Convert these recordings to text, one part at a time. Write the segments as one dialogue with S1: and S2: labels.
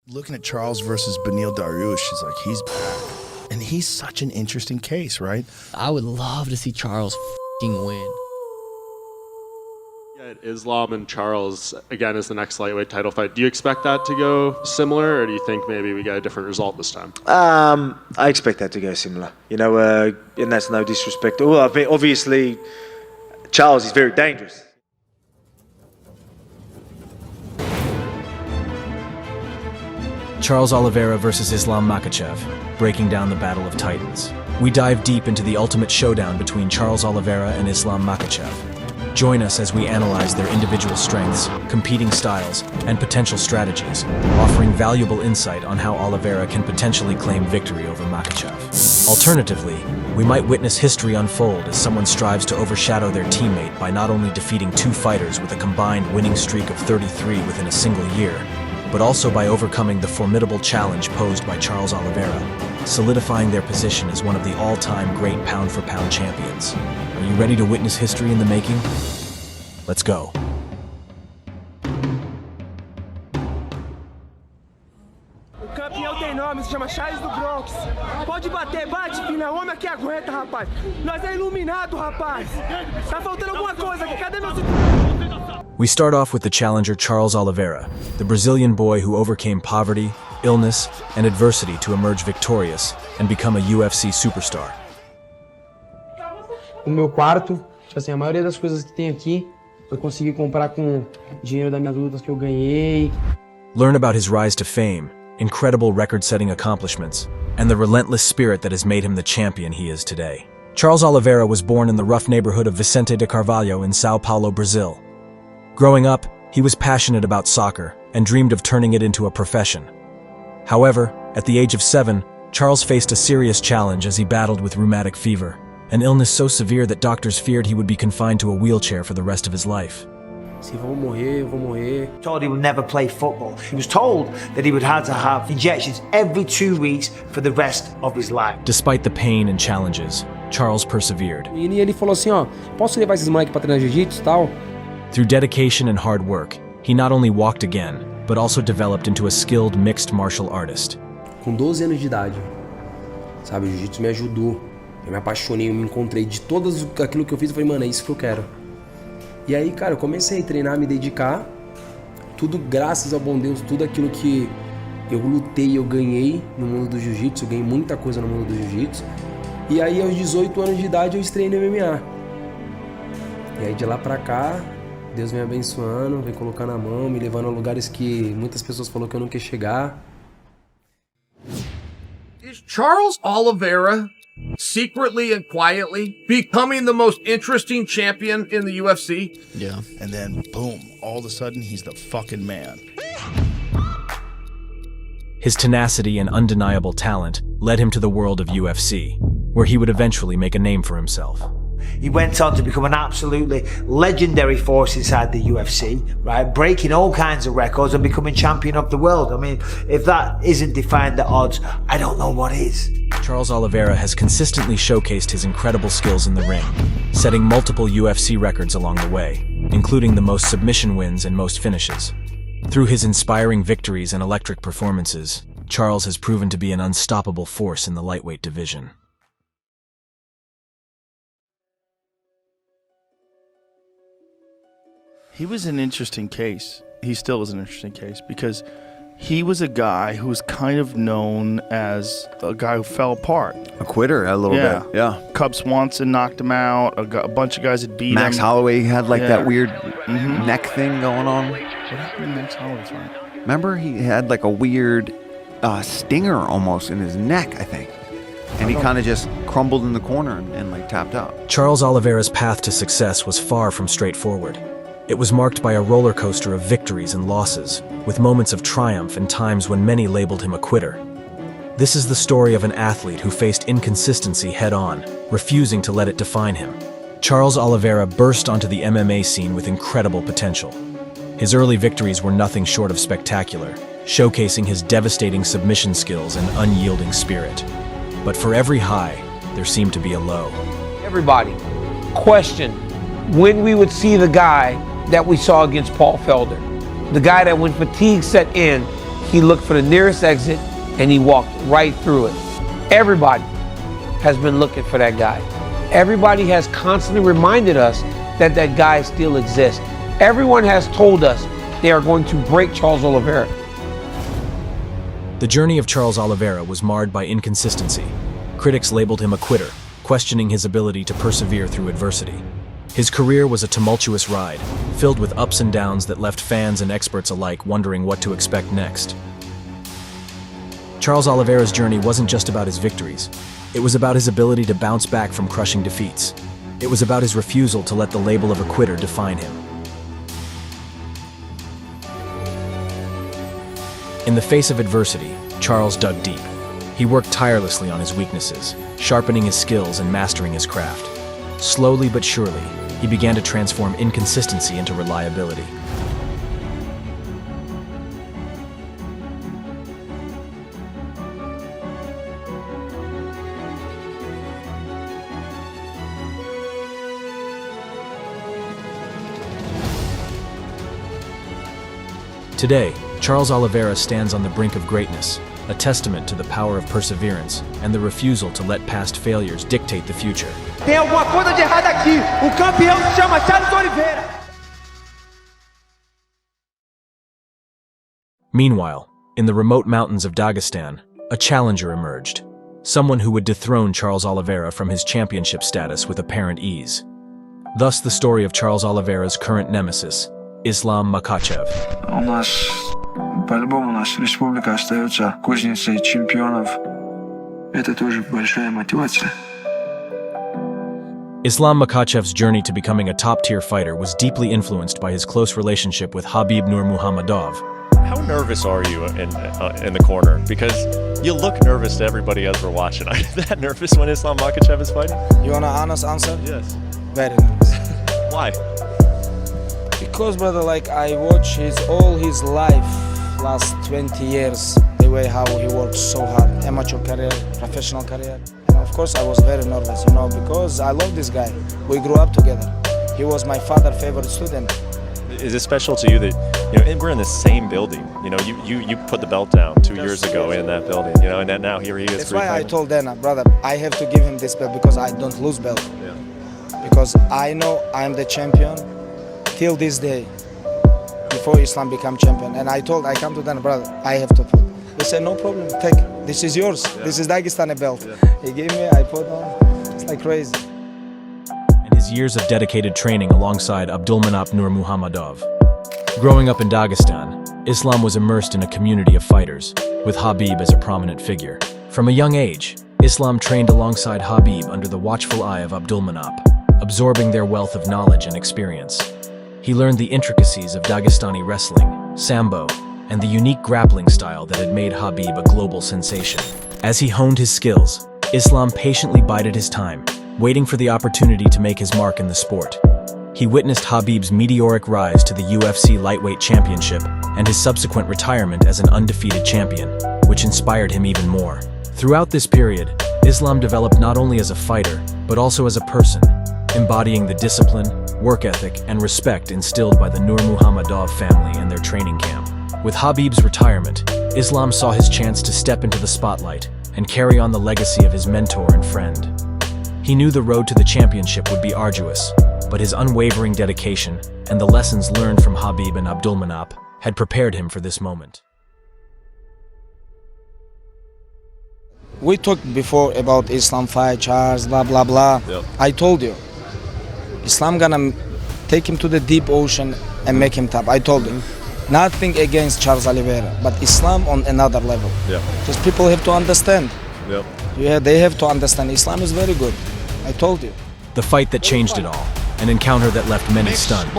S1: Looking at Charles versus Beneil Dariush is like he's back. And he's such an interesting case, right?
S2: I would love to see Charles f***ing win.
S3: Yeah, Islam and Charles, again, is the next lightweight title fight. Do you expect that to go similar, or do you think maybe we get a different result this time?
S4: I expect that to go similar. You know, and that's no disrespect. Well, I mean, obviously, Charles is very dangerous.
S5: Charles Oliveira versus Islam Makhachev, breaking down the battle of titans. We dive deep into the ultimate showdown between Charles Oliveira and Islam Makhachev. Join us as we analyze their individual strengths, competing styles, and potential strategies, offering valuable insight on how Oliveira can potentially claim victory over Makhachev. Alternatively, we might witness history unfold as someone strives to overshadow their teammate by not only defeating two fighters with a combined winning streak of 33 within a single year, but also by overcoming the formidable challenge posed by Charles Oliveira, solidifying their position as one of the all-time great pound-for-pound champions. Are you ready to witness history in the making? Let's go.
S6: O campeão tem nome, se chama Charles do Bronx. Pode bater, bate, fina, homem aqui aguenta, rapaz. Nós é iluminado, rapaz. Tá faltando alguma coisa aqui, cadê meu...
S5: We start off with the challenger Charles Oliveira, the Brazilian boy who overcame poverty, illness, and adversity to emerge victorious and become a UFC superstar.
S7: O meu quarto, tipo assim, a maioria das coisas que tem aqui, eu consegui comprar com dinheiro das minhas lutas que eu ganhei.
S5: Learn about his rise to fame, incredible record-setting accomplishments, and the relentless spirit that has made him the champion he is today. Charles Oliveira was born in the rough neighborhood of Vicente de Carvalho in Sao Paulo, Brazil. Growing up, he was passionate about soccer and dreamed of turning it into a profession. However, at the age of 7, Charles faced a serious challenge as he battled with rheumatic fever, an illness so severe that doctors feared he would be confined to a wheelchair for the rest of his life.
S7: Se vou morrer, eu vou morrer.
S4: Told he would never play football. He was told that he would have to have injections every 2 weeks for the rest of his life.
S5: Despite the pain and challenges, Charles persevered.
S7: E ele falou assim, ó, posso levar esses moleques pra treinar jiu-jitsu e tal?
S5: Through dedication and hard work, he not only walked again, but also developed into a skilled mixed martial artist.
S7: Com 12 anos de idade, sabe, o jiu-jitsu me ajudou. Eu me apaixonei, eu me encontrei de tudo aquilo que eu fiz, eu falei, mano, é isso que eu quero. E aí, cara, eu comecei a treinar, me dedicar, tudo graças ao bom Deus, tudo aquilo que eu lutei, eu ganhei no mundo do jiu-jitsu, eu ganhei muita coisa no mundo do jiu-jitsu. E aí, aos 18 anos de idade, eu estreiei no MMA. E aí, de lá pra cá, Deus vem abençoando, vem colocando a mão, me levando a lugares que muitas pessoas falaram que eu não queria chegar.
S8: Is Charles Oliveira secretly and quietly becoming the most interesting champion in the UFC?
S2: Yeah.
S1: And then, boom, all of a sudden, he's the fucking man.
S5: His tenacity and undeniable talent led him to the world of UFC, where he would eventually make a name for himself.
S4: He went on to become an absolutely legendary force inside the UFC, right? Breaking all kinds of records and becoming champion of the world. I mean, if that isn't defying the odds, I don't know what is.
S5: Charles Oliveira has consistently showcased his incredible skills in the ring, setting multiple UFC records along the way, including the most submission wins and most finishes. Through his inspiring victories and electric performances, Charles has proven to be an unstoppable force in the lightweight division.
S1: He was an interesting case. He still is an interesting case because he was a guy who was kind of known as a guy who fell apart.
S9: A quitter a little bit, yeah.
S1: Cub Swanson knocked him out. A bunch of guys had beat
S9: Max
S1: him.
S9: Holloway had like that weird neck thing going on.
S1: What happened to Max Holloway's fight?
S9: Remember, he had like a weird stinger almost in his neck, I think. And he kind of just crumbled in the corner and like tapped out.
S5: Charles Oliveira's path to success was far from straightforward. It was marked by a roller coaster of victories and losses, with moments of triumph and times when many labeled him a quitter. This is the story of an athlete who faced inconsistency head-on, refusing to let it define him. Charles Oliveira burst onto the MMA scene with incredible potential. His early victories were nothing short of spectacular, showcasing his devastating submission skills and unyielding spirit. But for every high, there seemed to be a low.
S10: Everybody questioned when we would see the guy that we saw against Paul Felder. The guy that when fatigue set in, he looked for the nearest exit and he walked right through it. Everybody has been looking for that guy. Everybody has constantly reminded us that that guy still exists. Everyone has told us they are going to break Charles Oliveira.
S5: The journey of Charles Oliveira was marred by inconsistency. Critics labeled him a quitter, questioning his ability to persevere through adversity. His career was a tumultuous ride, filled with ups and downs that left fans and experts alike wondering what to expect next. Charles Oliveira's journey wasn't just about his victories. It was about his ability to bounce back from crushing defeats. It was about his refusal to let the label of a quitter define him. In the face of adversity, Charles dug deep. He worked tirelessly on his weaknesses, sharpening his skills and mastering his craft. Slowly but surely, he began to transform inconsistency into reliability. Today, Charles Oliveira stands on the brink of greatness, a testament to the power of perseverance and the refusal to let past failures dictate the future.
S6: Tem alguma coisa de errado aqui. O campeão se chama Charles Oliveira.
S5: Meanwhile, in the remote mountains of Dagestan, a challenger emerged. Someone who would dethrone Charles Oliveira from his championship status with apparent ease. Thus the story of Charles Oliveira's current nemesis, Islam Makhachev.
S11: У нас, по-любому, наша республика остается кузницей чемпионов. Это тоже большая мотивация.
S5: Islam Makhachev's journey to becoming a top-tier fighter was deeply influenced by his close relationship with Khabib Nurmagomedov.
S12: How nervous are you in the corner? Because you look nervous to everybody as we're watching. Are you that nervous when Islam Makhachev is fighting?
S11: You want an honest answer?
S12: Yes.
S11: Very nervous.
S12: Why?
S11: Because, brother, like I watch all his life, last 20 years, the way how he worked so hard, amateur career, professional career. And of course, I was very nervous, because I love this guy. We grew up together. He was my father's favorite student.
S12: Is it special to you that and we're in the same building? You put the belt down 2 years ago in that building. And then now here he is.
S11: That's why I told Dana, brother, I have to give him this belt because I don't lose belt.
S12: Yeah.
S11: Because I know I'm the champion till this day, before Islam become champion. And I come to Dana, brother, I have to put. He said, no problem, take. This is yours. Yeah. This is Dagestani belt. Yeah. He gave me, I put on. It's like crazy.
S5: And his years of dedicated training alongside Abdulmanap Nurmagomedov. Growing up in Dagestan, Islam was immersed in a community of fighters, with Khabib as a prominent figure. From a young age, Islam trained alongside Khabib under the watchful eye of Abdulmanap, absorbing their wealth of knowledge and experience. He learned the intricacies of Dagestani wrestling, sambo, and the unique grappling style that had made Khabib a global sensation. As he honed his skills, Islam patiently bided his time, waiting for the opportunity to make his mark in the sport. He witnessed Khabib's meteoric rise to the UFC lightweight championship and his subsequent retirement as an undefeated champion, which inspired him even more. Throughout this period, Islam developed not only as a fighter, but also as a person, embodying the discipline, work ethic, and respect instilled by the Nurmagomedov family and their training camp. With Khabib's retirement, Islam saw his chance to step into the spotlight and carry on the legacy of his mentor and friend. He knew the road to the championship would be arduous, but his unwavering dedication and the lessons learned from Khabib and Abdulmanap had prepared him for this moment.
S11: We talked before about Islam fight, Charles, blah, blah, blah.
S12: Yep.
S11: I told you, Islam gonna take him to the deep ocean and make him top. I told you. Nothing against Charles Oliveira, but Islam on another level.
S12: Yeah.
S11: Just people have to understand.
S12: Yep.
S11: Yeah, they have to understand. Islam is very good. I told you.
S5: The fight that changed it all, an encounter that left many stunned.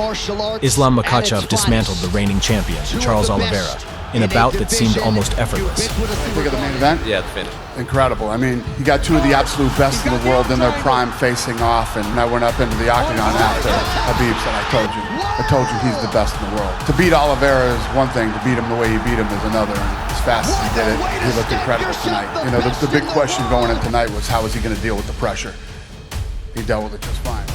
S5: Islam Makhachev dismantled the reigning champion, Charles Oliveira, in a bout that seemed almost effortless.
S13: Think of the main event?
S12: Yeah, the finish.
S13: Incredible. I mean, you got two of the absolute best in the world in their prime facing off, and I went up into the octagon after Khabib said, I told you he's the best in the world. To beat Oliveira is one thing, to beat him the way he beat him is another, and as fast as he did it, he looked incredible tonight. The big question going in tonight was how was he going to deal with the pressure? He dealt with it just fine.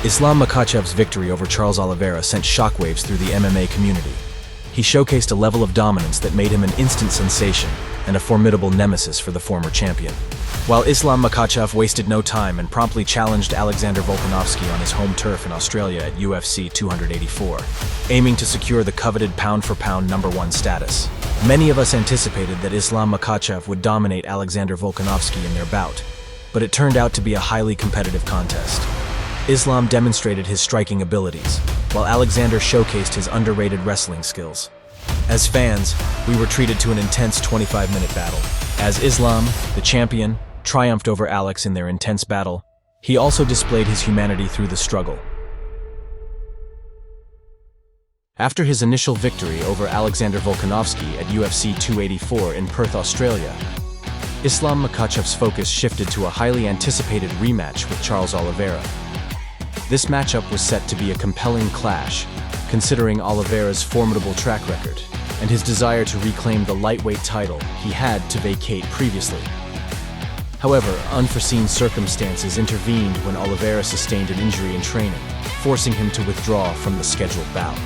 S5: Islam Makhachev's victory over Charles Oliveira sent shockwaves through the MMA community. He showcased a level of dominance that made him an instant sensation and a formidable nemesis for the former champion. While Islam Makhachev wasted no time and promptly challenged Alexander Volkanovski on his home turf in Australia at UFC 284, aiming to secure the coveted pound-for-pound #1 status. Many of us anticipated that Islam Makhachev would dominate Alexander Volkanovski in their bout, but it turned out to be a highly competitive contest. Islam demonstrated his striking abilities, while Alexander showcased his underrated wrestling skills. As fans, we were treated to an intense 25-minute battle. As Islam, the champion, triumphed over Alex in their intense battle, he also displayed his humanity through the struggle. After his initial victory over Alexander Volkanovski at UFC 284 in Perth, Australia, Islam Makhachev's focus shifted to a highly anticipated rematch with Charles Oliveira. This matchup was set to be a compelling clash, considering Oliveira's formidable track record and his desire to reclaim the lightweight title he had to vacate previously. However, unforeseen circumstances intervened when Oliveira sustained an injury in training, forcing him to withdraw from the scheduled bout.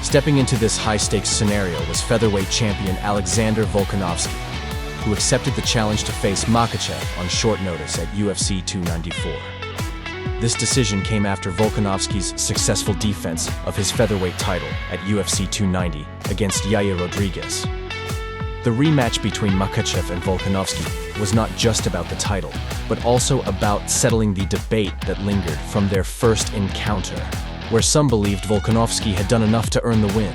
S5: Stepping into this high-stakes scenario was featherweight champion Alexander Volkanovski, who accepted the challenge to face Makhachev on short notice at UFC 294. This decision came after Volkanovski's successful defense of his featherweight title at UFC 290 against Yair Rodriguez. The rematch between Makhachev and Volkanovski was not just about the title, but also about settling the debate that lingered from their first encounter, where some believed Volkanovski had done enough to earn the win.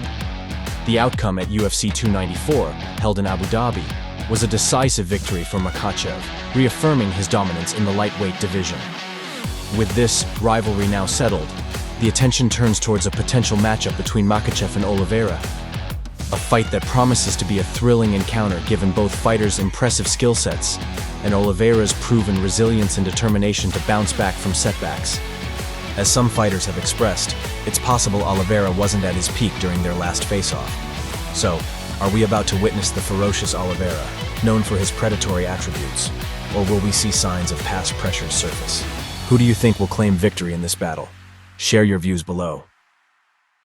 S5: The outcome at UFC 294, held in Abu Dhabi, was a decisive victory for Makhachev, reaffirming his dominance in the lightweight division. With this rivalry now settled, the attention turns towards a potential matchup between Makhachev and Oliveira, a fight that promises to be a thrilling encounter given both fighters' impressive skill sets and Oliveira's proven resilience and determination to bounce back from setbacks. As some fighters have expressed, it's possible Oliveira wasn't at his peak during their last face-off. So, are we about to witness the ferocious Oliveira, known for his predatory attributes, or will we see signs of past pressure surface? Who do you think will claim victory in this battle? Share your views below.